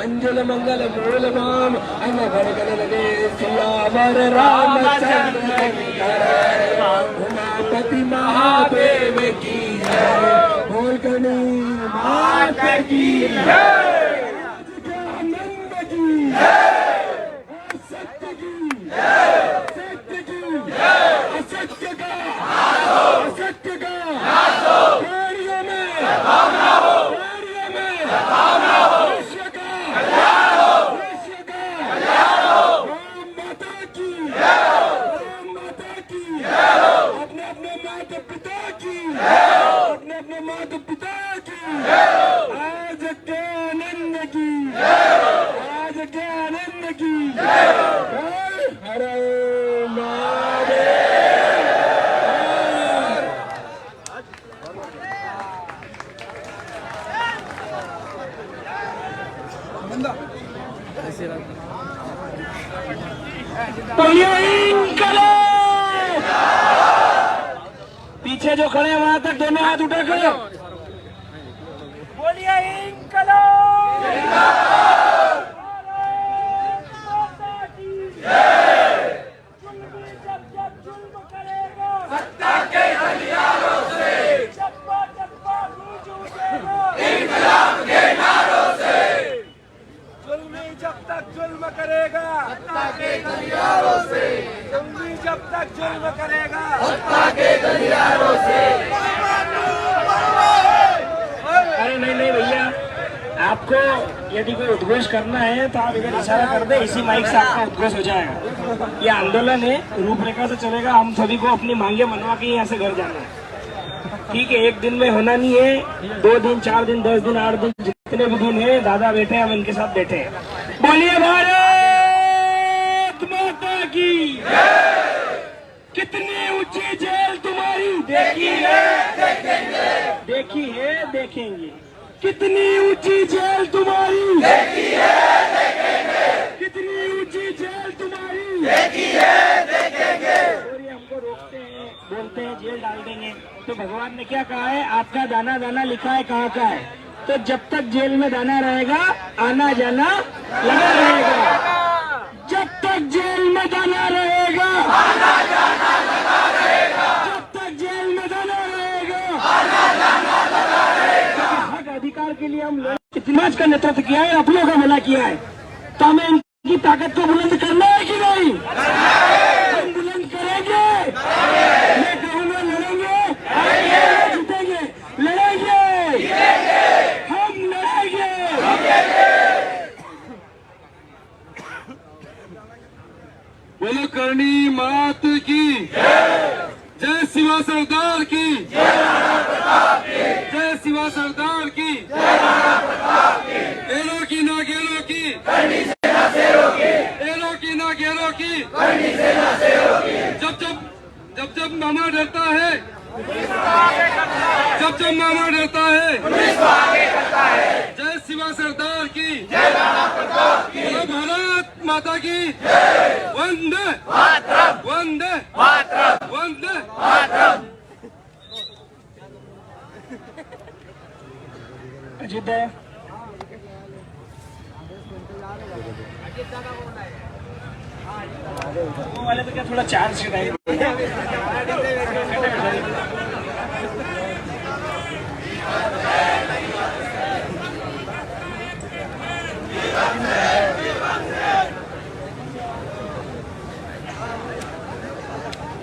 मंजुल मंगल मूल माम अनगर गले सियावर रामचंद्र की जय, उमापति महादेव की जय, बोल गणी मात की जय, आनंद की जय, सत्य की जय, सत्य की जय, असत्य का असत्य का पेड़ियों में विश्व का राम माता की राम माता की अपने अपने माता पिता की अपने अपने माता पिता की आज के आनंद की आज के आनंद की हरे पीछे जो खड़े हैं वहां तक दोनों हाथ उठा कर बोलिए जब तक जुल्म करेगा सत्ता के गलियारों से, जब तक जुल्म करेगा सत्ता के गलियारों से। अरे नहीं नहीं भैया, आपको यदि कोई उद्घोष करना है तो आप इधर इशारा कर दे, इसी माइक से आपका उद्घोष हो जाएगा। ये आंदोलन है, रूपरेखा से चलेगा, हम सभी को अपनी मांगे मनवा के यहाँ से घर जाना है। ठीक है, एक दिन में होना नहीं है, 2 दिन 4 दिन 10 दिन 8 दिन जितने भी दिन है, दादा बैठे हम इनके साथ बैठे हैं। बोलिए भारत माता की कितनी ऊंची जेल तुम्हारी देखी है देखेंगे, देखी है देखेंगे, कितनी ऊंची जेल तुम्हारी देखी है देखेंगे, कितनी ऊंची जेल तुम्हारी देखी है देखेंगे। और ये हमको रोकते हैं, बोलते हैं जेल डाल देंगे, तो भगवान ने क्या कहा है, आपका दाना दाना लिखा है कहाँ का है, तो जब तक जेल में दाना रहेगा आना जाना लगा रहेगा, जब तक जेल में दाना रहेगा आना जाना लगा रहेगा, जब तक जेल में दाना रहेगा आना जाना लगा रहेगा। हक अधिकार के लिए हम लोग समाज का नेतृत्व किया है, अपनों का भला किया है, तो हमें इनकी ताकत को बुलंद करना है कि नहीं? हम बुलंद करेंगे, मैं कहूँगा लड़ेंगे, जीतेंगे, लड़ेंगे, हम लड़ेंगे। बोलो करणी मात की जय, शिवा सरदार की जय, शिवा सरदार की, एलो की ना गेलो की, एलो की ना गेलो की, जब मामा डरता है, जब मामा डरता है, जय शिवा सरदार की, बोलो भारत माता की, वंदे वंदे वंदे। अजीत वाले तो क्या थोड़ा चार्ज है,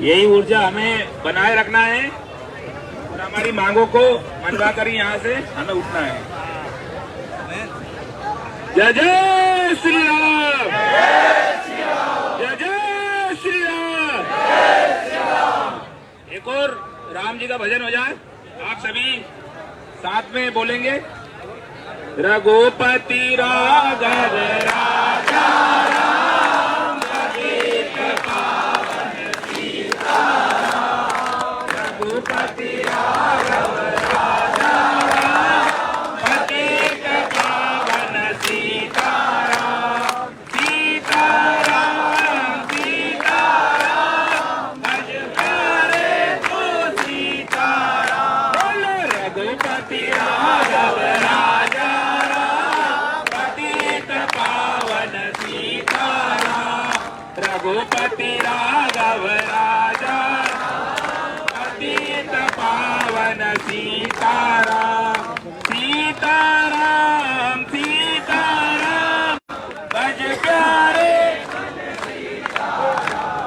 यही ऊर्जा हमें बनाए रखना है और हमारी मांगों को मनवा कर यहाँ से हमें उठना है। जय जय श्री राम, जय जय श्री राम। एक और राम जी का भजन हो जाए, आप सभी साथ में बोलेंगे। रघुपति राघव राजा राम, पतित पावन सीताराम, रघुपति राघव राजा राम, पतित पावन सीताराम, सीताराम सीताराम, भज प्यारे तो सीताराम। बोलो रघुपति राघव राजा राम, पतित रघुपति राघव राजा पतित पावन सीताराम सीताराम सीताराम भज प्यारे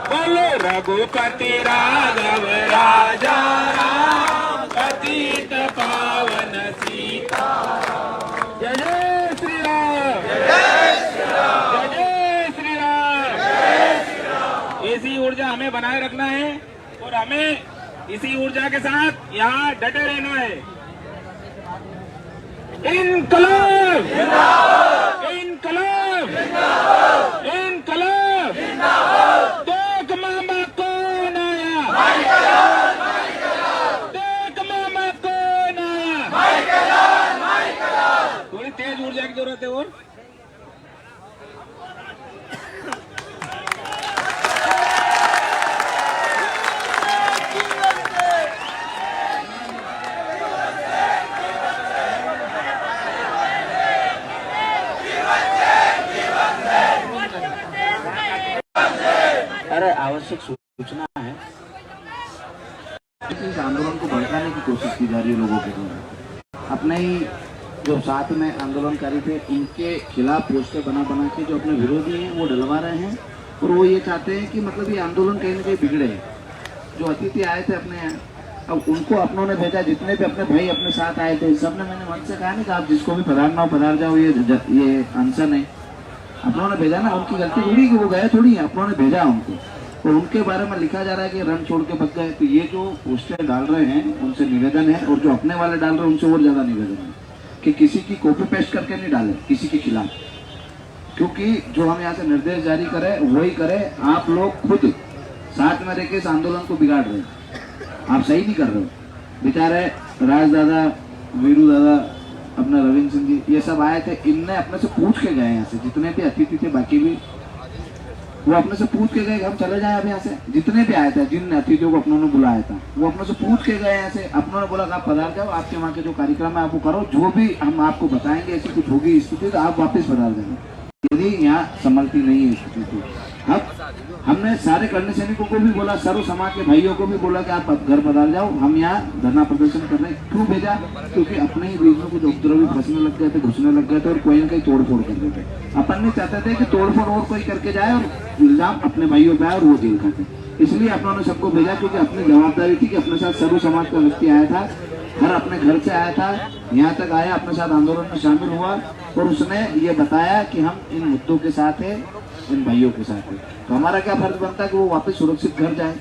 बोलो रघुपति राघव राजा राम पतित पावन सीताराम। जय जय श्री राम, जय श्री राम, जय श्री राम। ऐसी ऊर्जा हमें बनाए रखना है और हमें इसी ऊर्जा के साथ यहाँ डटे रहना है। इनकलाब इनकलाब इनकलाब, देख मामा कौन आया, देख मामा कौन आया। थोड़ी तेज ऊर्जा की जरूरत है। और अरे आवश्यक सूचना है, इस आंदोलन को भड़काने की कोशिश की जा रही है लोगों के द्वारा। अपने ही जो साथ में आंदोलनकारी थे उनके खिलाफ पोस्टर बना बना के जो अपने विरोधी हैं वो डलवा रहे हैं और वो ये चाहते हैं कि मतलब ये आंदोलन कहीं ना कहीं बिगड़े। जो अतिथि आए थे अपने यहाँ, अब उनको अपनों ने भेजा, जितने भी अपने भाई अपने साथ आए थे सबने, मैंने मन से कहा नहीं कि आप जिसको भी पधारना हो पधार जाओ, ये अनशन है। अपनों ने भेजा ना, उनकी गलती थोड़ी कि वो गए थोड़ी है, अपनों ने भेजा उनको और उनके बारे में लिखा जा रहा है कि रण छोड़ के भाग गए। तो ये जो पोस्टर डाल रहे हैं उनसे निवेदन है, और जो अपने वाले डाल रहे हैं उनसे और ज्यादा निवेदन है कि किसी की कॉपी पेस्ट करके नहीं डाले किसी के खिलाफ, क्योंकि जो हम यहाँ से निर्देश जारी करें वही करें। आप लोग खुद साथ में रहकर इस आंदोलन को बिगाड़ रहे हैं, आप सही नहीं कर रहे हो। बेचारे राज दादा, वीरू दादा, अपना रविंद्र सिंह जी, ये सब आए थे, इनने अपने से पूछ के गए यहाँ से, जितने भी अतिथि थे बाकी भी वो अपने से पूछ के गए हम चले जाए अब यहाँ से। जितने भी आए थे, जिन अतिथियों को अपनों ने बुलाया था वो अपने से पूछ के गए यहाँ से। अपनों ने बोला आप पधार जाओ, आपके वहाँ के जो कार्यक्रम है आप वो करो, जो भी हम आपको बताएंगे, ऐसी कुछ होगी स्थिति तो आप वापस पधार देंगे यदि यहाँ संभलती नहीं है स्थिति तो। अब हमने सारे करने सैनिकों को भी बोला, सर्व समाज के भाइयों को भी बोला कि आप घर पधार जाओ, हम यहाँ धरना प्रदर्शन कर रहे हैं। क्यों भेजा? क्योंकि अपने ही बीच में कुछ उपद्रवी फंसने लग गए थे, घुसने लग गए थे और कोई ना कहीं तोड़फोड़ कर रहे थे। अपन नहीं चाहते थे कि तोड़फोड़ और कोई करके जाए और इल्जाम अपने भाइयों पे आए और वो जेल खाते, इसलिए अपनों ने सबको भेजा, क्योंकि अपनी जवाबदारी थी कि अपने साथ सर्व समाज का व्यक्ति आया था, हर अपने घर से आया था, यहाँ तक आया, अपने साथ आंदोलन में शामिल हुआ और उसने ये बताया कि हम इन मुद्दों के साथ है, इन भाइयों के साथ है। तो हमारा क्या फर्ज बनता है कि वो वापस सुरक्षित घर जाए।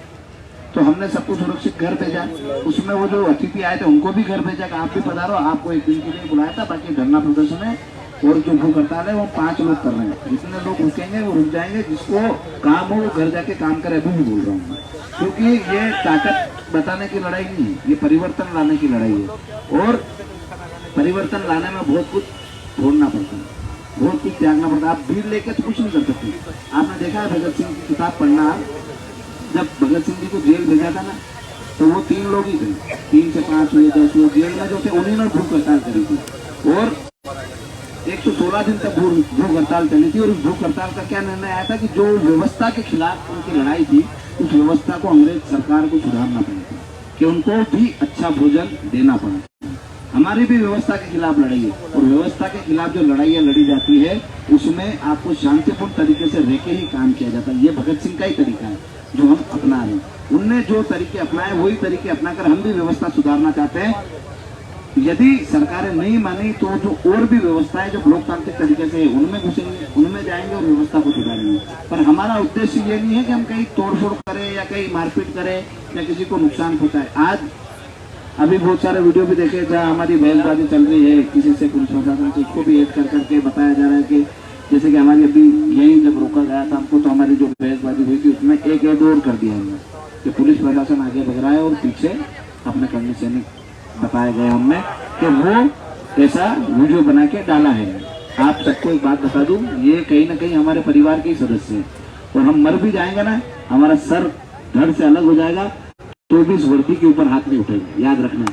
तो हमने सबको सुरक्षित घर भेजा। उसमें वो जो अतिथि आए थे उनको भी घर भेजा कि आप भी पधारो, आपको एक दिन के लिए बुलाया था, बाकी धरना प्रदर्शन है और जो भूख हड़ताल है वो 5 लोग कर रहे हैं। जितने लोग रुकेंगे वो रुक जाएंगे, जिसको काम हो वो घर जाके काम करे। अभी भी बोल रहा हूँ, क्योंकि ये ताकत बताने की लड़ाई नहीं है, ये परिवर्तन लाने की लड़ाई है और परिवर्तन लाने में बहुत कुछ छोड़ना पड़ता है, बहुत कुछ त्यागना पड़ता है। आप भीड़ लेके तो कुछ नहीं कर सकते। आपने देखा है भगत सिंह की किताब पढ़ना, जब भगत सिंह जी को जेल भेजा था ना तो वो 3 लोग ही थे, 3 से 5 हुए 10 हुए जेल में जो थे, उन्हीं ने भूख हड़ताल करी थी और 116 दिन तक भूख हड़ताल चली थी। और उस भूख हड़ताल का क्या निर्णय आया था कि जो व्यवस्था के खिलाफ उनकी लड़ाई थी, उस व्यवस्था को अंग्रेज सरकार को सुधारना पड़ा कि उनको भी अच्छा भोजन देना पड़ा। हमारी भी व्यवस्था के खिलाफ लड़ाई है और व्यवस्था के खिलाफ जो लड़ाइयाँ लड़ी जाती है उसमें आपको शांतिपूर्ण तरीके से रह के ही काम किया जाता है। ये भगत सिंह का ही तरीका है जो हम अपना रहे हैं। उनने जो तरीके अपनाए वही तरीके अपनाकर हम भी व्यवस्था सुधारना चाहते हैं। यदि सरकारें नहीं मानी तो जो और भी व्यवस्थाएं जो लोकतांत्रिक तरीके से उनमें घुसेंगे, उनमें जाएंगे और व्यवस्था को सुधारेंगे। पर हमारा उद्देश्य ये नहीं है कि हम कहीं तोड़फोड़ करें या कहीं मारपीट करें या किसी को नुकसान पहुंचाए। आज अभी बहुत सारे वीडियो भी देखे जहाँ हमारी बहसबाजी चल रही है किसी से, पुलिस प्रशासन से, उसको भी ऐड कर करके बताया जा रहा है कि जैसे कि हमारी अभी यही जब रोका गया था हमको, तो हमारी जो बहसबाजी हुई थी उसमें एक ऐड और कर दिया हमने कि पुलिस प्रशासन आगे बढ़ रहा है और पीछे अपने करने सैनिक बताए गए हमने कि वो ऐसा वीडियो बना के डाला है। आप सबको एक बात बता दूं, ये कहीं ना कहीं हमारे परिवार के ही सदस्य हैं और हम मर भी जाएंगे ना, हमारा सर धड़ से अलग हो जाएगा तो भी इस वर्दी के ऊपर हाथ नहीं उठेगा, याद रखना।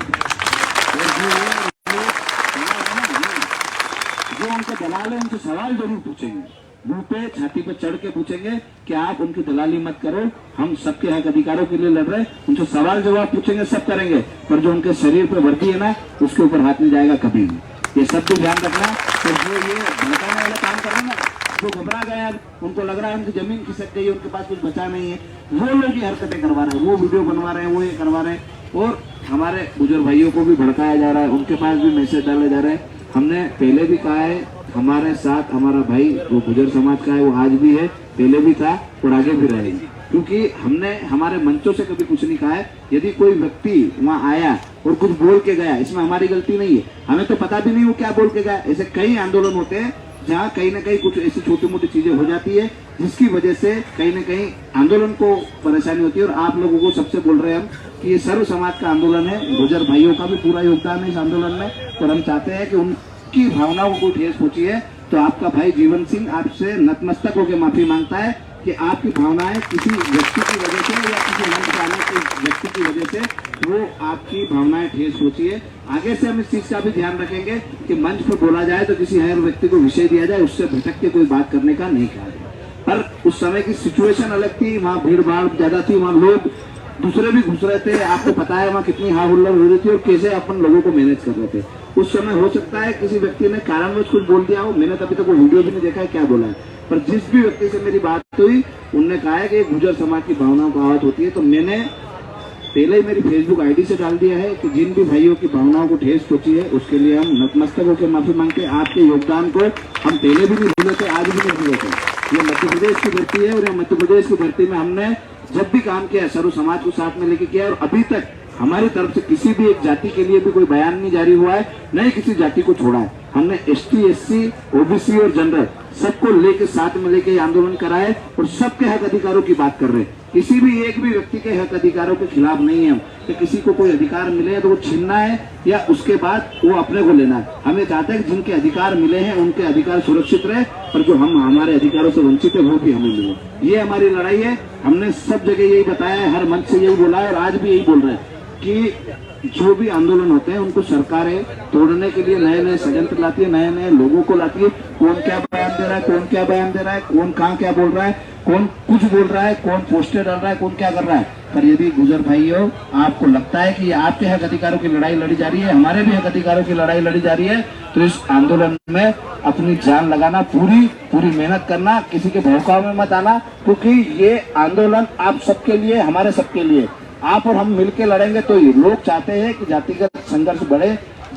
जो उनके दलाल है उनसे सवाल जरूर पूछेंगे मुंह पे छाती पे चढ़ के पूछेंगे कि आप उनकी दलाली मत करो, हम सबके हक अधिकारों के लिए लड़ रहे हैं। उनसे सवाल जवाब पूछेंगे, सब करेंगे, पर जो उनके शरीर पे वर्दी है ना, उसके ऊपर हाथ नहीं जाएगा कभी भी। ये सब भी ध्यान रखना। तो जो ये भड़काने वाला काम कर रहे हैं ना, जो घबरा गए हैं, उनको लग रहा है उनकी जमीन खिसक गई, उनके पास कुछ बचा नहीं है, वो लोग ये हरकतें करवा रहे हैं, वो वीडियो बनवा रहे हैं, वो ये करवा रहे हैं। और हमारे बुजुर्ग भाइयों को भी भड़काया जा रहा है, उनके पास भी मैसेज डाले जा रहे हैं। हमने पहले भी कहा है, हमारे साथ हमारा भाई वो गुजर समाज का है, वो आज भी है, पहले भी था और आगे भी रहेगा। क्योंकि हमने हमारे मंचों से कभी कुछ नहीं कहा है। यदि कोई व्यक्ति वहाँ आया और कुछ बोल के गया, इसमें हमारी गलती नहीं है, हमें तो पता भी नहीं वो क्या बोल के गया। ऐसे कई आंदोलन होते हैं जहाँ कहीं ना कहीं कुछ ऐसी छोटी मोटी चीजें हो जाती है, जिसकी वजह से कहीं ना कहीं आंदोलन को परेशानी होती है। और आप लोगों को सबसे बोल रहे हैं हम कि ये सर्व समाज का आंदोलन है, गुर्जर भाइयों का भी पूरा योगदान है इस आंदोलन में। और हम चाहते हैं कि उनकी भावनाओं को ठेस पहुंची है। तो आपका भाई जीवन सिंह आपसे नतमस्तक होकर माफी मांगता है कि आपकी भावनाएं किसी व्यक्ति की वजह से या किसी मंच पर आने के व्यक्ति की वजह से वो आपकी भावनाएं ठेस पहुंची है। आगे से हम इस चीज का भी ध्यान रखेंगे कि मंच पर बोला जाए तो किसी हर व्यक्ति को विषय दिया जाए, उससे भटक के कोई बात करने का नहीं कहा जाए। पर उस समय की सिचुएशन अलग थी, वहाँ भीड़ भाड़ ज्यादा थी, वहाँ लोग दूसरे भी घुस रहे थे। आपको पता है वहाँ कितनी हा हुल्लड़ हो रही थी और कैसे अपन लोगों को मैनेज कर रहे थे। उस समय हो सकता है किसी व्यक्ति ने कारणवश कुछ बोल दिया हो, मैंने अभी तक वो वीडियो भी नहीं देखा है क्या बोला है, पर जिस भी व्यक्ति से मेरी बात हुई उनने कहा है कि गुर्जर समाज की भावनाओं को आहत होती है। तो मैंने पहले ही मेरी फेसबुक आईडी से डाल दिया है कि जिन भी भाइयों की भावनाओं को ठेस पहुंची है उसके लिए हम नतमस्तक होकर माफी मांगते हैं। आपके योगदान को हम पहले भी नहीं भूले थे, आज भी नहीं भूले थे। ये मध्य प्रदेश की धरती है और ये मध्य प्रदेश की धरती में हमने जब भी काम किया सर्व समाज को साथ में लेके किया। और अभी तक हमारी तरफ से किसी भी एक जाति के लिए भी कोई बयान नहीं जारी हुआ है, न ही किसी जाति को छोड़ा है। हमने एसटी, एससी, ओबीसी और जनरल सबको लेके साथ में लेके आंदोलन कराए और सबके हक अधिकारों की बात कर रहे हैं। किसी भी एक भी व्यक्ति के हक अधिकारों के खिलाफ नहीं है हम कि किसी को कोई अधिकार मिले तो वो छीनना है या उसके बाद वो अपने को लेना है। हमें चाहते हैं कि जिनके अधिकार मिले हैं उनके अधिकार सुरक्षित रहे, पर जो हम हमारे अधिकारों से वंचित है वो भी हमें मिले। ये हमारी लड़ाई है। हमने सब जगह यही बताया है, हर मंच से यही बोला है और आज भी यही बोल रहे हैं कि जो भी आंदोलन होते हैं उनको सरकारें तोड़ने के लिए नए नए षड्यंत्र लाती है, नए नए लोगों को लाती है। कौन क्या बयान दे रहा है, कौन क्या बयान दे रहा है, कौन कहाँ क्या बोल रहा है, कौन कुछ बोल रहा है, कौन पोस्टर डाल रहा है, कौन क्या कर रहा है। पर यदि गुजर भाइयों आपको लगता है कि ये आपके हक अधिकारों की लड़ाई लड़ी जा रही है, हमारे भी हक अधिकारों की लड़ाई लड़ी जा रही है, तो इस आंदोलन में अपनी जान लगाना, पूरी मेहनत करना, किसी के भड़काव में मत आना। क्योंकि ये आंदोलन आप सबके लिए, हमारे सबके लिए, आप और हम मिलकर लड़ेंगे तो ये लोग चाहते हैं कि जातिगत संघर्ष बढ़े,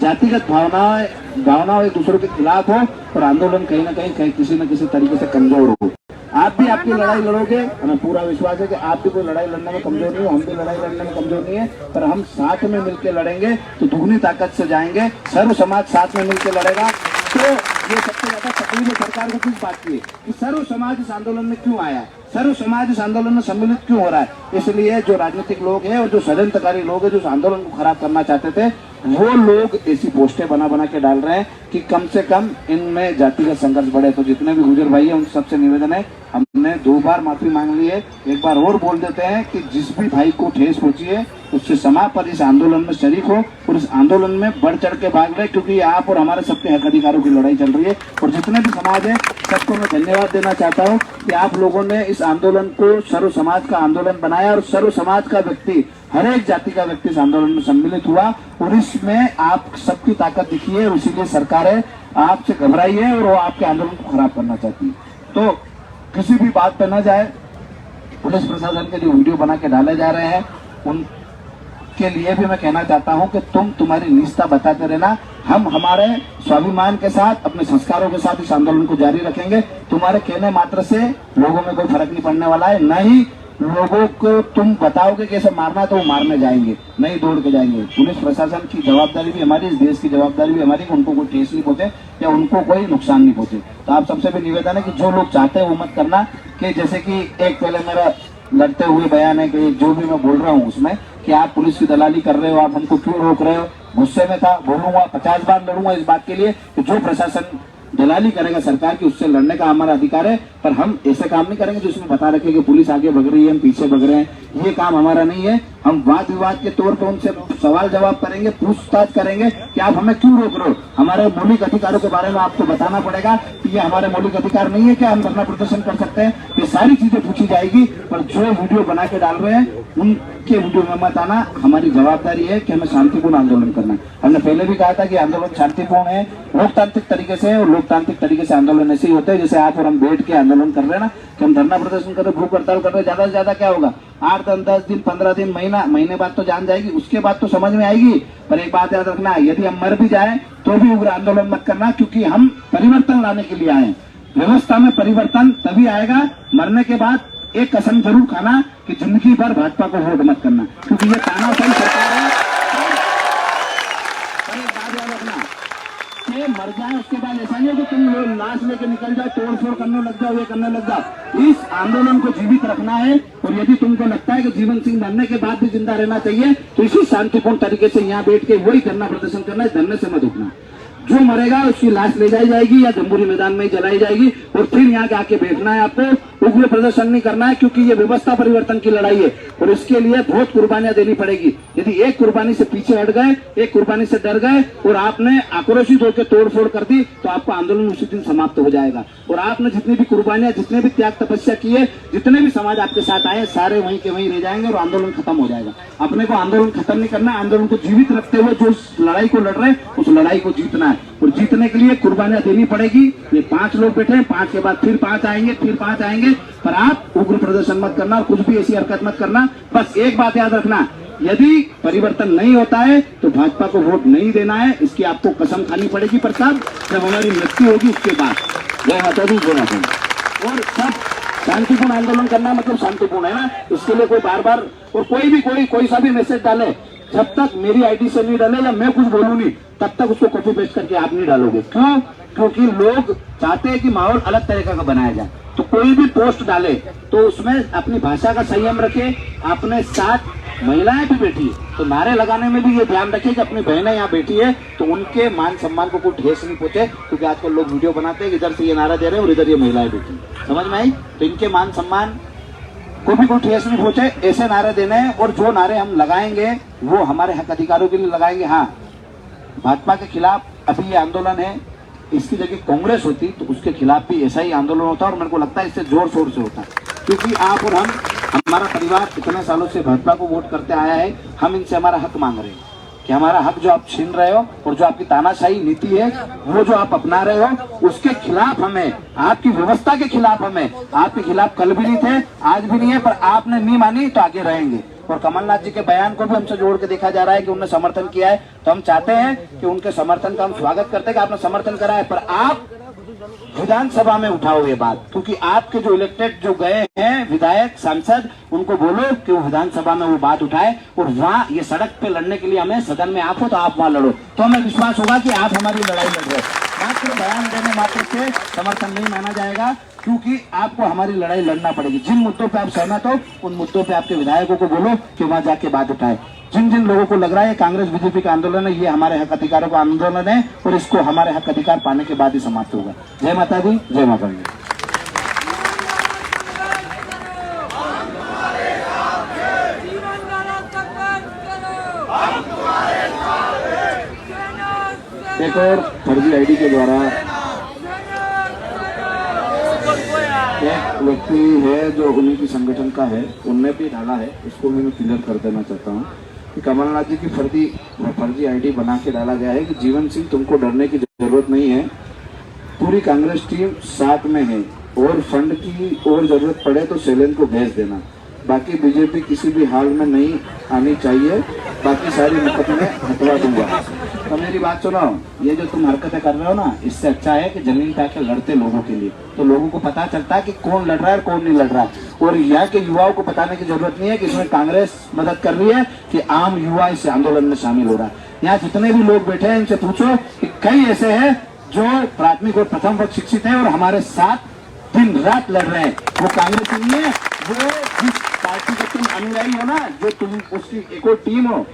जातिगत भावनाएं एक दूसरे के खिलाफ हो और आंदोलन कहीं ना कहीं किसी न किसी तरीके से कमजोर हो। आप भी आपकी लड़ाई लड़ोगे, हमें पूरा विश्वास है कि आप भी कोई लड़ाई लड़ने में कमजोर नहीं हो, हम भी लड़ाई लड़ने में कमजोर नहीं है, पर हम साथ में मिलकर लड़ेंगे तो दुगनी ताकत से जाएंगे। सर्व समाज साथ में मिलकर लड़ेगा। तो ये सबसे ज्यादा तकलीफ है सरकार को किस बात की है कि सर्व समाज इस आंदोलन में क्यों आया, सर्व समाज इस आंदोलन में सम्मिलित क्यों हो रहा है। इसलिए जो राजनीतिक लोग हैं और जो षड्यंत्रकारी लोग हैं जो आंदोलन को खराब करना चाहते थे, वो लोग ऐसी पोस्टें बना के डाल रहे हैं कि कम से कम इनमें जातिगत संघर्ष बढ़े। तो जितने भी गुर्जर भाई हैं उन सबसे निवेदन है, हमने 2 बार माफी मांग ली है, एक बार और बोल देते हैं कि जिस भी भाई को ठेस पहुंची है उससे समा पर इस आंदोलन में शरीक हो और इस आंदोलन में बढ़ चढ़ के भाग रहे, क्योंकि आप और हमारे सबके हक अधिकारों की लड़ाई चल रही है। और जितने भी समाज है सबको मैं धन्यवाद देना चाहता हूँ कि आप लोगों ने इस आंदोलन को सर्व समाज का आंदोलन बनाया और सर्व समाज का व्यक्ति, हर एक जाति का व्यक्ति इस आंदोलन में सम्मिलित हुआ और इसमें आप सबकी ताकत दिखी है। और इसीलिए सरकारें आपसे घबराई है और वो आपके आंदोलन को खराब करना चाहती है। तो किसी भी बात पर न जाए, पुलिस प्रशासन के जो वीडियो बना के डाले जा रहे हैं उनके लिए भी मैं कहना चाहता हूं कि तुम्हारी निष्ठा बताते रहना। हम हमारे स्वाभिमान के साथ, अपने संस्कारों के साथ इस आंदोलन को जारी रखेंगे। तुम्हारे कहने मात्र से लोगों में कोई फर्क नहीं पड़ने वाला है, न ही लोगों को तुम बताओगे कैसे मारना है तो वो मारने जाएंगे, नहीं दौड़ के जाएंगे। पुलिस प्रशासन की जवाबदारी भी हमारी, इस देश की जवाबदारी भी हमारी कि उनको कोई ठेस नहीं पहुंचे या उनको कोई नुकसान नहीं पहुंचे। तो आप सबसे भी निवेदन है कि जो लोग चाहते हैं वो मत करना। कि जैसे कि एक पहले मेरा लड़ते हुए बयान है कि जो भी मैं बोल रहा हूँ उसमें कि आप पुलिस की दलाली कर रहे हो, आप हमको क्यों रोक रहे हो। गुस्से में था, बोलूंगा 50 बार लड़ूंगा इस बात के लिए कि जो प्रशासन दलाली करेगा सरकार की, उससे लड़ने का हमारा अधिकार है। पर हम ऐसे काम नहीं करेंगे जिसमें बता रखे कि पुलिस आगे भग रही है, हम पीछे भग रहे हैं। ये काम हमारा नहीं है। हम वाद विवाद के तौर पर उनसे सवाल जवाब करेंगे, पूछताछ करेंगे कि आप हमें क्यों रोक रहे हो। हमारे मौलिक अधिकारों के बारे में आपको बताना पड़ेगा कि ये हमारे मौलिक अधिकार नहीं है, क्या हम धरना प्रदर्शन कर सकते हैं। ये सारी चीजें पूछी जाएगी। पर जो वीडियो बना के डाल रहे हैं उनके वीडियो में मत आना। हमारी जवाबदारी है कि हमें शांतिपूर्ण आंदोलन करना है। हमने पहले भी कहा था कि आंदोलन शांतिपूर्ण है, लोकतांत्रिक तरीके से, और लोकतांत्रिक तरीके से आंदोलन ऐसे ही होते हैं जैसे आप और हम बैठ के आंदोलन कर रहे हैं ना, कि हम धरना प्रदर्शन कर रहे, भूख हड़ताल कर रहे, ज्यादा से ज्यादा क्या होगा 8 दिन 10 दिन 15 दिन महीने बाद तो जान जाएगी, उसके बाद तो समझ में आएगी। पर एक बात याद रखना, यदि हम मर भी जाए तो भी उग्र आंदोलन मत करना, क्योंकि हम परिवर्तन लाने के लिए आए। व्यवस्था में परिवर्तन तभी आएगा, मरने के बाद एक कसम जरूर खाना कि जिंदगी भर भाजपा को वोट मत करना, क्योंकि ये तानाशाही सरकार है। पर एक बात याद रखना कि मर जाए उसके बाद ऐसा नहीं है कि तुम लोग लाश लेके निकल जाओ, तोड़ फोड़ करने लग जाओ, ये करने लग जाओ। इस आंदोलन को जीवित रखना है। और यदि तुमको लगता है कि जीवन सिंह मरने के बाद भी जिंदा रहना चाहिए तो इसी शांतिपूर्ण तरीके से यहाँ बैठ के वही धरना प्रदर्शन करना है, धरने से मत उठना। जो मरेगा उसकी लाश ले जाई जाएगी या जम्बूरी मैदान में ही जलाई जाएगी, और फिर यहाँ के आके बैठना है आपको। उग्र प्रदर्शन नहीं करना है, क्योंकि ये व्यवस्था परिवर्तन की लड़ाई है और इसके लिए बहुत कुर्बानियां देनी पड़ेगी। यदि एक कुर्बानी से पीछे हट गए, एक कुर्बानी से डर गए और आपने आक्रोशित होकर तोड़फोड़ कर दी तो आपका आंदोलन उसी दिन समाप्त हो जाएगा। और आपने जितनी भी कुर्बानियां, जितने भी त्याग तपस्या किए, जितने भी समाज आपके साथ आए, सारे वहीं के वहीं रह जाएंगे और आंदोलन खत्म हो जाएगा। अपने को आंदोलन खत्म नहीं करना, आंदोलन को जीवित रखते हुए जो उस लड़ाई को लड़ रहे हैं उस लड़ाई को जीतना है। और जीतने के लिए कुर्बानियां देनी पड़ेगी। ये 5 लोग बैठे हैं, 5 के बाद फिर 5 आएंगे, फिर 5 आएंगे। पर आप उग्र प्रदर्शन मत करना और कुछ भी ऐसी हरकत मत करना। बस एक बात याद रखना, यदि परिवर्तन नहीं होता है तो भाजपा को वोट नहीं देना है। इसकी आपको कसम खानी पड़ेगी प्रताप, जब हमारी मृत्यु होगी उसके बाद। जय माता दी, जय माता दी। और सब शांतिपूर्ण आंदोलन करना मतलब शांतिपूर्ण है ना, इसके लिए कोई बार बार और कोई सा भी मैसेज डाले, जब तक मेरी आईडी से नहीं डाले या मैं कुछ बोलूं नहीं तब तक उसको कॉपी पेस्ट करके आप नहीं डालोगे। क्यों? क्योंकि लोग चाहते हैं कि माहौल अलग तरीके का बनाया जाए। तो कोई भी पोस्ट डाले तो उसमें अपनी भाषा का संयम रखे। अपने साथ महिलाएं भी बैठी है तो नारे लगाने में भी ये ध्यान रखे कि अपनी बहनें यहाँ बैठी है तो उनके मान सम्मान को कोई ठेस नहीं पहुंचे। क्योंकि आजकल लोग वीडियो बनाते हैं कि इधर से ये नारा दे रहे हैं और इधर ये महिलाएं बैठी, समझ में आई? तो इनके मान सम्मान को भी कोई ठेस नहीं पहुंचे, ऐसे नारे देने हैं। और जो नारे हम लगाएंगे वो हमारे हक अधिकारों के लिए लगाएंगे। हाँ, भाजपा के खिलाफ अभी ये आंदोलन है, इसकी जगह कांग्रेस होती तो उसके खिलाफ भी ऐसा ही आंदोलन होता और मेरे को लगता है इससे जोर शोर से होता। क्योंकि आप और हम, हमारा परिवार इतने सालों से भाजपा को वोट करते आया है। हम इनसे हमारा हक मांग रहे हैं कि हमारा हक जो आप छीन रहे हो और जो आपकी तानाशाही नीति है वो जो आप अपना रहे हो उसके खिलाफ हमें, आपकी व्यवस्था के खिलाफ हमें। आपके खिलाफ कल भी नहीं थे, आज भी नहीं है, पर आपने नहीं मानी तो आगे रहेंगे। और कमलनाथ जी के बयान को भी हमसे जोड़ के देखा जा रहा है कि उन्होंने समर्थन किया है, तो हम चाहते हैं कि उनके समर्थन का हम स्वागत करते हैं कि आपने समर्थन करा है। पर आप विधानसभा में उठाओ ये बात, क्योंकि आपके जो इलेक्टेड जो गए हैं विधायक सांसद, उनको बोलो कि वो विधानसभा में वो बात उठाए और वहाँ ये सड़क पे लड़ने के लिए हमें सदन में आप हो तो आप वहाँ लड़ो, तो हमें विश्वास होगा कि आप हमारी लड़ाई लड़ रहे हो। मात्र बयान देने मात्र से समर्थन नहीं माना जाएगा, क्योंकि आपको हमारी लड़ाई लड़ना पड़ेगी। जिन मुद्दों पे आप सहमत हो उन मुद्दों पे आपके विधायकों को बोलो कि वहां जाके बात उठाए। जिन जिन लोगों को लग रहा है कांग्रेस बीजेपी का आंदोलन है, ये हमारे हक अधिकारों का आंदोलन है और इसको हमारे हक अधिकार पाने के बाद ही समाप्त होगा। जय माता दी, जय माता दी। एक और फर्जी आईडी के द्वारा एक व्यक्ति है जो उन्हीं की संगठन का है, उनने भी डाला है, इसको भी मैं क्लियर कर देना चाहता हूँ कि कमलनाथ जी की फर्जी आईडी बना के डाला गया है कि जीवन सिंह तुमको डरने की जरूरत नहीं है, पूरी कांग्रेस टीम साथ में है और फंड की और जरूरत पड़े तो शैलेंद्र को भेज देना, बाकी बीजेपी किसी भी हाल में नहीं आनी चाहिए, बाकी सारी मुकदमे हटवा दूंगा। तो मेरी बात सुनो, ये जो तुम हरकतें कर रहे हो ना, इससे अच्छा है कि जमीन पे आके लड़ते लोगों के लिए, तो लोगों को पता चलता है कि कौन लड़ रहा है और कौन नहीं लड़ रहा है। और यहाँ के युवाओं को बताने की जरूरत नहीं है कि इसमें कांग्रेस मदद कर रही है कि आम युवा इस आंदोलन में शामिल हो रहा है। यहाँ जितने भी लोग बैठे हैं इनसे पूछो कि कई ऐसे हैं जो प्राथमिक और प्रथम वर्ग शिक्षित है और हमारे साथ दिन रात लड़ रहे हैं। वो कांग्रेस नहीं है, वो जिस पार्टी के तुम अनुयायी हो ना, जो तुम उसकी एक और टीम हो,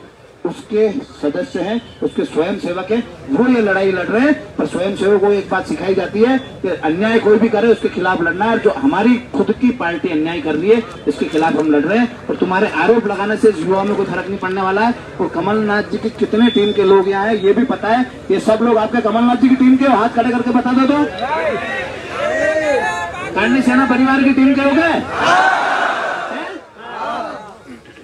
उसके सदस्य हैं, उसके स्वयं सेवक हैं, वो ये लड़ाई लड़ रहे हैं। पर स्वयं सेवक को एक बात सिखाई जाती है कि अन्याय कोई भी करे उसके खिलाफ लड़ना है। जो हमारी खुद की पार्टी अन्याय कर रही है इसके खिलाफ हम लड़ रहे हैं। और तुम्हारे आरोप लगाने से युवाओं में कोई फर्क नहीं पड़ने वाला है। और कमलनाथ जी की कितने टीम के लोग यहाँ हैं ये भी पता है। ये सब लोग आपके कमलनाथ जी की टीम के हो? हाथ खड़े करके बता दो तो। करणी सेना परिवार की टीम के हो गए?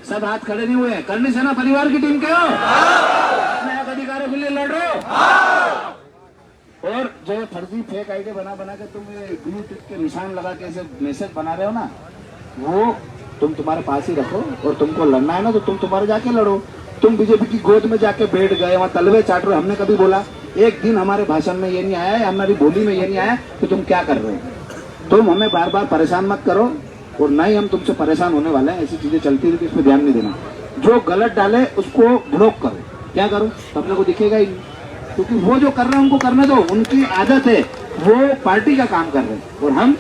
सब हाथ खड़े नहीं हुए हैं। करणी सेना परिवार की टीम के हो? अपने हक अधिकारों के लिए लड़ रहे हो। और जो फर्जी फेक आईडी बना के तुम ब्लू टिक के निशान लगा के ऐसे मैसेज बना रहे हो ना, वो तुम तुम्हारे पास ही रखो। और तुमको लड़ना है ना तो तुम तुम्हारे जाके लड़ो। तुम बीजेपी की गोद में जाके बैठ गए, वहाँ तलवे चाट रहे हो। हमने कभी बोला? एक दिन हमारे भाषण में ये नहीं आया है, हमारी बोली में ये नहीं आया कि तुम क्या कर रहे हो। तुम हमें बार बार परेशान मत करो और न ही हम तुमसे परेशान होने वाले हैं। ऐसी चीजें चलती रहती है, इस पर ध्यान नहीं देना। जो गलत डाले उसको ब्लॉक करो। क्या करो? तो अपने को दिखेगा ही नहीं, क्योंकि वो जो कर रहे हैं उनको करने दो। उनकी आदत है, वो पार्टी का काम कर रहे हैं और हम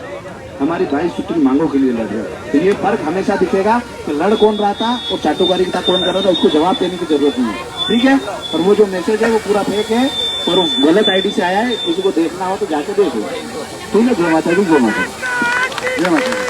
हमारी 22 सूत्री मांगों के लिए लड़ रहे हैं। तो ये फर्क हमेशा दिखेगा कि लड़ कौन रहा था और चाटुकारी का कौन कर रहा था, उसको जवाब देने की जरूरत नहीं है। ठीक है? और वो जो मैसेज है वो पूरा फेक है और गलत आईडी से आया है। किसी को देखना हो तो जाके देख लो। ठीक है? जय माता दी, जय माता दी, जय माता दी।